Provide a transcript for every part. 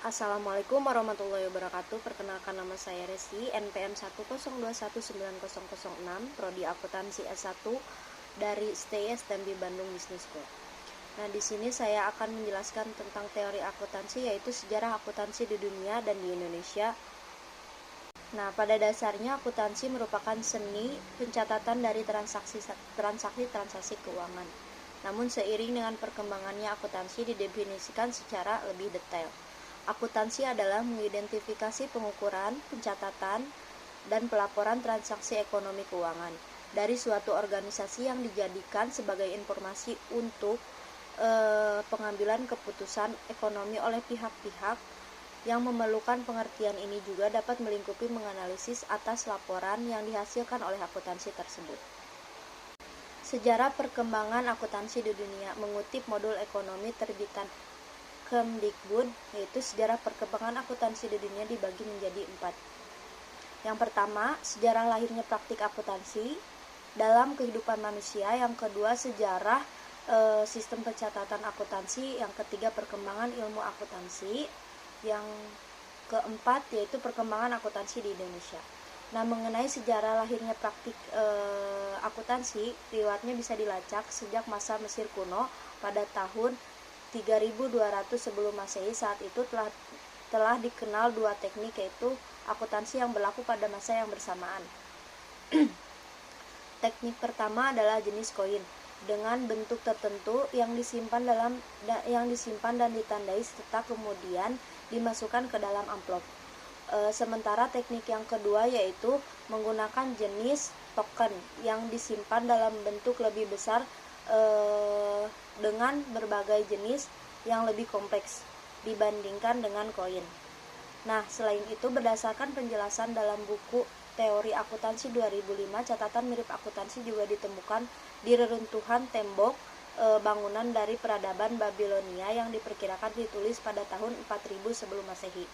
Assalamualaikum warahmatullahi wabarakatuh. Perkenalkan, nama saya Resi, NPM 102190006, Prodi Akuntansi S1 dari STI STMB Bandung Business School. Nah, di sini saya akan menjelaskan tentang teori akuntansi, yaitu sejarah akuntansi di dunia dan di Indonesia. Nah, pada dasarnya akuntansi merupakan seni pencatatan dari transaksi keuangan. Namun seiring dengan perkembangannya akuntansi didefinisikan secara lebih detail. Akuntansi adalah mengidentifikasi pengukuran, pencatatan, dan pelaporan transaksi ekonomi keuangan dari suatu organisasi yang dijadikan sebagai informasi untuk pengambilan keputusan ekonomi oleh pihak-pihak yang memerlukan pengertian. Ini juga dapat melingkupi menganalisis atas laporan yang dihasilkan oleh akuntansi tersebut. Sejarah perkembangan akuntansi di dunia mengutip modul ekonomi terbitan Kemdikbud, yaitu sejarah perkembangan akuntansi di dunia dibagi menjadi 4. Yang pertama, sejarah lahirnya praktik akuntansi dalam kehidupan manusia. Yang kedua, sejarah sistem pencatatan akuntansi. Yang ketiga, perkembangan ilmu akuntansi. Yang keempat, yaitu perkembangan akuntansi di Indonesia. Nah, mengenai sejarah lahirnya praktik akuntansi, riwayatnya bisa dilacak sejak masa Mesir kuno pada tahun 3200 sebelum Masehi. Saat itu telah dikenal dua teknik, yaitu akuntansi yang berlaku pada masa yang bersamaan. Teknik pertama adalah jenis koin dengan bentuk tertentu yang disimpan dan ditandai serta kemudian dimasukkan ke dalam amplop. Sementara teknik yang kedua yaitu menggunakan jenis token yang disimpan dalam bentuk lebih besar dengan berbagai jenis yang lebih kompleks dibandingkan dengan koin. Nah, selain itu, berdasarkan penjelasan dalam buku Teori Akuntansi 2005, catatan mirip akuntansi juga ditemukan di reruntuhan tembok bangunan dari peradaban Babilonia yang diperkirakan ditulis pada tahun 4000 sebelum Masehi.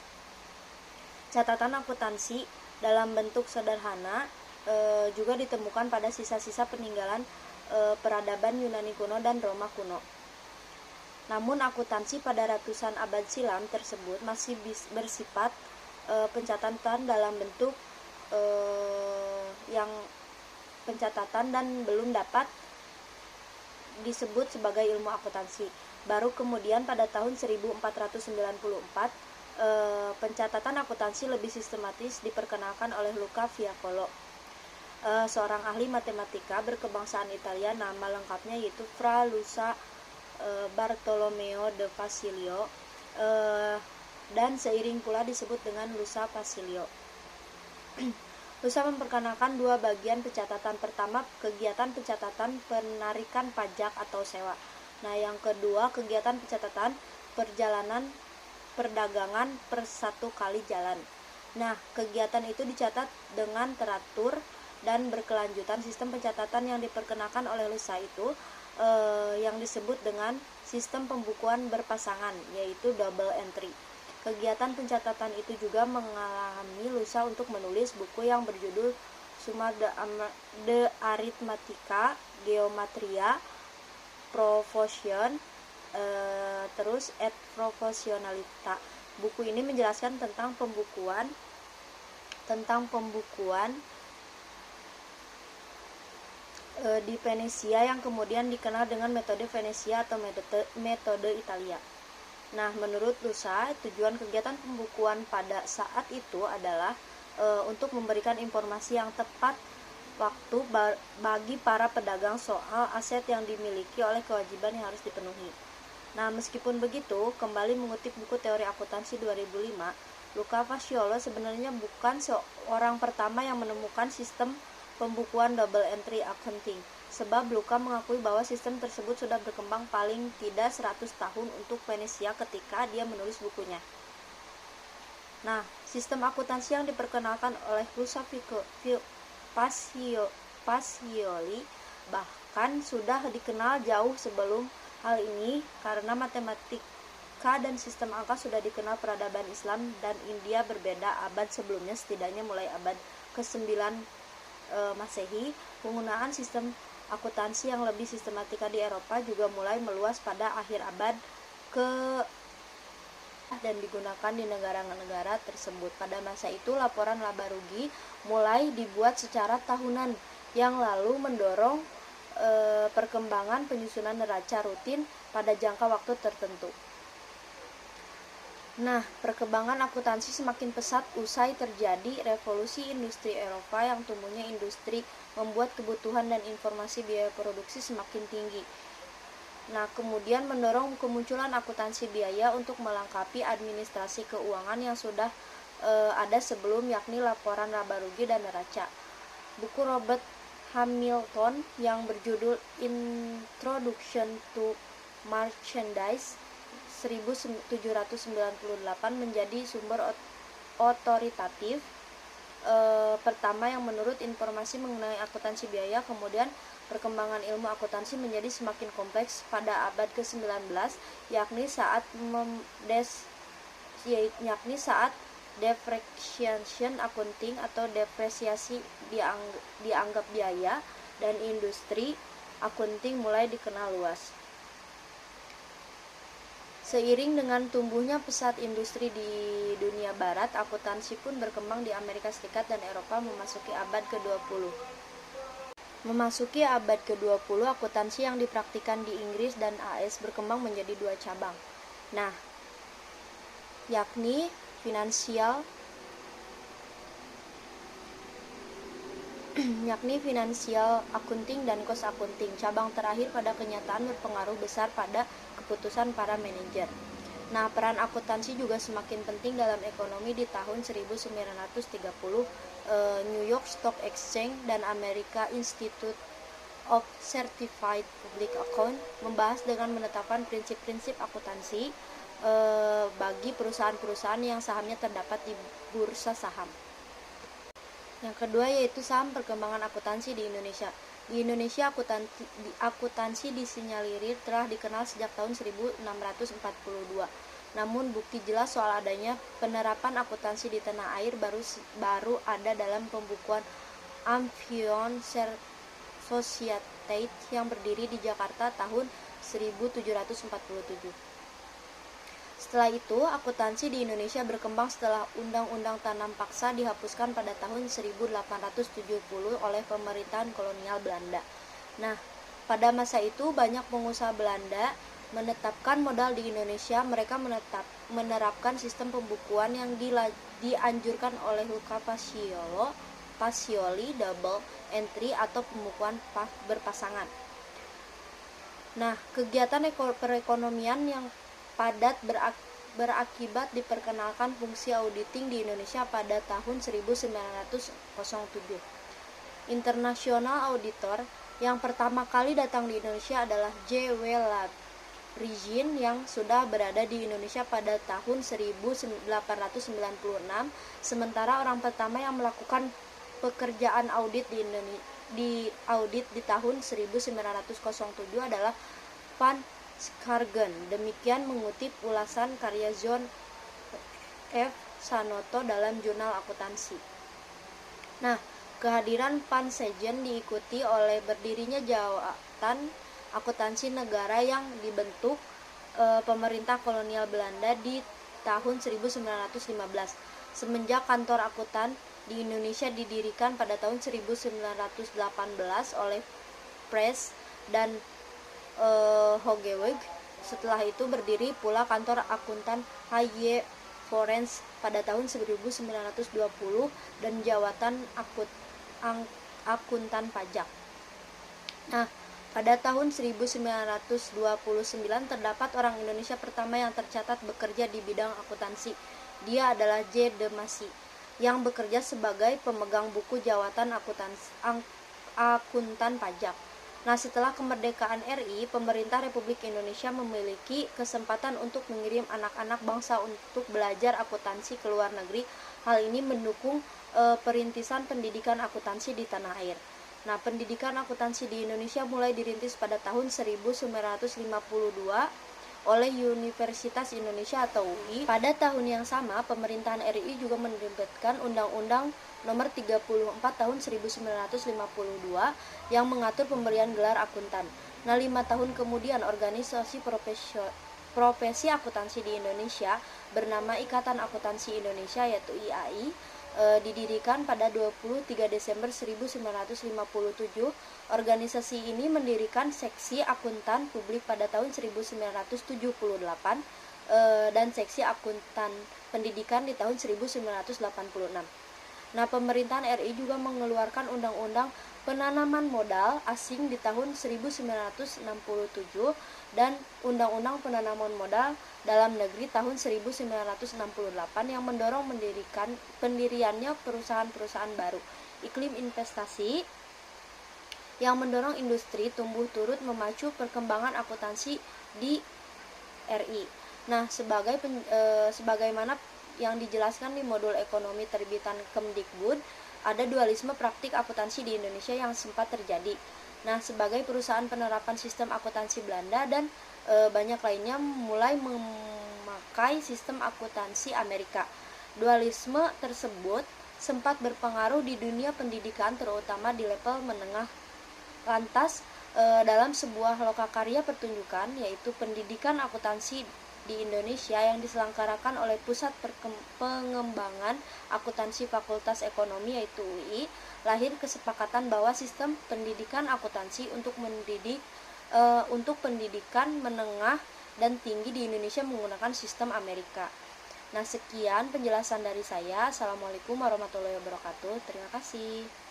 Catatan akuntansi dalam bentuk sederhana juga ditemukan pada sisa-sisa peninggalan peradaban Yunani kuno dan Roma kuno. Namun akuntansi pada ratusan abad silam tersebut masih bersifat pencatatan dalam bentuk yang pencatatan dan belum dapat disebut sebagai ilmu akuntansi. Baru kemudian pada tahun 1494 pencatatan akuntansi lebih sistematis diperkenalkan oleh Luca Fiacolo, seorang ahli matematika berkebangsaan Italia. Nama lengkapnya yaitu Fra Luca Bartolomeo de Facilio, dan seiring pula disebut dengan Luca Facilio. Luca memperkenalkan dua bagian pencatatan. Pertama, kegiatan pencatatan penarikan pajak atau sewa. Nah, yang kedua, kegiatan pencatatan perjalanan perdagangan per satu kali jalan. Nah, kegiatan itu dicatat dengan teratur dan berkelanjutan. Sistem pencatatan yang diperkenalkan oleh Luca itu yang disebut dengan sistem pembukuan berpasangan, yaitu double entry. Kegiatan pencatatan itu juga mengalami Luca untuk menulis buku yang berjudul Summa de Arithmetica Geometria Proportion terus et Proportionalita. Buku ini menjelaskan tentang pembukuan di Venesia yang kemudian dikenal dengan metode Venesia atau metode Italia. Nah, menurut Luca, tujuan kegiatan pembukuan pada saat itu adalah untuk memberikan informasi yang tepat waktu bagi para pedagang soal aset yang dimiliki oleh kewajiban yang harus dipenuhi. Nah, meskipun begitu, kembali mengutip buku Teori Akuntansi 2005, Luca Facciolo sebenarnya bukan seorang pertama yang menemukan sistem pembukuan double entry accounting, sebab Luca mengakui bahwa sistem tersebut sudah berkembang paling tidak 100 tahun untuk Venesia ketika dia menulis bukunya. Nah, sistem akuntansi yang diperkenalkan oleh Luca Pacioli bahkan sudah dikenal jauh sebelum hal ini, karena matematika dan sistem angka sudah dikenal peradaban Islam dan India berbeda abad sebelumnya, setidaknya mulai abad ke-9 Masehi. Penggunaan sistem akuntansi yang lebih sistematika di Eropa juga mulai meluas pada akhir abad dan digunakan di negara-negara tersebut. Pada masa itu, laporan laba rugi mulai dibuat secara tahunan yang lalu mendorong perkembangan penyusunan neraca rutin pada jangka waktu tertentu. Nah, perkembangan akuntansi semakin pesat usai terjadi revolusi industri Eropa yang tumbuhnya industri membuat kebutuhan dan informasi biaya produksi semakin tinggi. Nah, kemudian mendorong kemunculan akuntansi biaya untuk melengkapi administrasi keuangan yang sudah ada sebelum, yakni laporan laba rugi dan neraca. Buku Robert Hamilton yang berjudul Introduction to Merchandise 1798 menjadi sumber otoritatif pertama yang menurut informasi mengenai akuntansi biaya. Kemudian perkembangan ilmu akuntansi menjadi semakin kompleks pada abad ke-19, yakni saat depreciation accounting atau depresiasi dianggap biaya, dan industri akunting mulai dikenal luas. Seiring dengan tumbuhnya pesat industri di dunia barat, akuntansi pun berkembang di Amerika Serikat dan Eropa memasuki abad ke-20. Memasuki abad ke-20, akuntansi yang dipraktikkan di Inggris dan AS berkembang menjadi dua cabang. Nah, yakni finansial accounting dan cost accounting. Cabang terakhir pada kenyataan berpengaruh besar pada keputusan para manajer. Nah, peran akuntansi juga semakin penting dalam ekonomi di tahun 1930. New York Stock Exchange dan American Institute of Certified Public Account membahas dengan menetapkan prinsip-prinsip akuntansi bagi perusahaan-perusahaan yang sahamnya terdapat di bursa saham. Yang kedua yaitu saham perkembangan akuntansi di Indonesia. Di Indonesia, akuntansi disinyalir telah dikenal sejak tahun 1642. Namun bukti jelas soal adanya penerapan akuntansi di tanah air baru ada dalam pembukuan Amphion Society yang berdiri di Jakarta tahun 1747. Setelah itu, akuntansi di Indonesia berkembang setelah Undang-Undang Tanam Paksa dihapuskan pada tahun 1870 oleh pemerintahan kolonial Belanda. Nah, pada masa itu banyak pengusaha Belanda menetapkan modal di Indonesia. Mereka menerapkan sistem pembukuan yang dianjurkan oleh Luca Pacioli double entry atau pembukuan berpasangan. Nah, kegiatan perekonomian yang padat berakibat diperkenalkan fungsi auditing di Indonesia pada tahun 1907. International Auditor yang pertama kali datang di Indonesia adalah J.W. Labrigine yang sudah berada di Indonesia pada tahun 1896, sementara orang pertama yang melakukan pekerjaan audit di tahun 1907 adalah Van Skargen. Demikian mengutip ulasan karya John F. Sanoto dalam jurnal akuntansi. Nah, kehadiran Van Skargen diikuti oleh berdirinya jabatan akuntansi negara yang dibentuk pemerintah kolonial Belanda di tahun 1915. Semenjak kantor akuntan di Indonesia didirikan pada tahun 1918 oleh Press dan Hogeweg. Setelah itu berdiri pula kantor akuntan H.Y. Forens pada tahun 1920 dan jabatan akuntan pajak. Nah, pada tahun 1929 terdapat orang Indonesia pertama yang tercatat bekerja di bidang akuntansi. Dia adalah J. de Massy yang bekerja sebagai pemegang buku jabatan akuntan pajak. Nah, setelah kemerdekaan RI, pemerintah Republik Indonesia memiliki kesempatan untuk mengirim anak-anak bangsa untuk belajar akuntansi ke luar negeri. Hal ini mendukung perintisan pendidikan akuntansi di tanah air. Nah, pendidikan akuntansi di Indonesia mulai dirintis pada tahun 1952 oleh Universitas Indonesia atau UI. Pada tahun yang sama, pemerintahan RI juga menerbitkan Undang-Undang Nomor 34 Tahun 1952 yang mengatur pemberian gelar akuntan. Nah, 5 tahun kemudian organisasi profesi akuntansi di Indonesia bernama Ikatan Akuntansi Indonesia yaitu IAI, didirikan pada 23 Desember 1957. Organisasi ini mendirikan seksi akuntan publik pada tahun 1978 dan seksi akuntan pendidikan di tahun 1986. Nah, pemerintahan RI juga mengeluarkan Undang-Undang Penanaman Modal Asing di tahun 1967 dan Undang-Undang Penanaman Modal Dalam Negeri tahun 1968 yang mendorong pendiriannya perusahaan-perusahaan baru. Iklim investasi yang mendorong industri tumbuh turut memacu perkembangan akuntansi di RI. Nah, sebagaimana yang dijelaskan di modul ekonomi terbitan Kemdikbud, ada dualisme praktik akuntansi di Indonesia yang sempat terjadi. Nah, sebagai perusahaan penerapan sistem akuntansi Belanda dan banyak lainnya mulai memakai sistem akuntansi Amerika. Dualisme tersebut sempat berpengaruh di dunia pendidikan, terutama di level menengah. Lantas, dalam sebuah lokakarya pertunjukan, yaitu pendidikan akuntansi di Indonesia yang diselenggarakan oleh Pusat Pengembangan Akuntansi Fakultas Ekonomi yaitu UI, lahir kesepakatan bahwa sistem pendidikan akuntansi untuk pendidikan menengah dan tinggi di Indonesia menggunakan sistem Amerika. Nah, sekian penjelasan dari saya. Assalamualaikum warahmatullahi wabarakatuh. Terima kasih.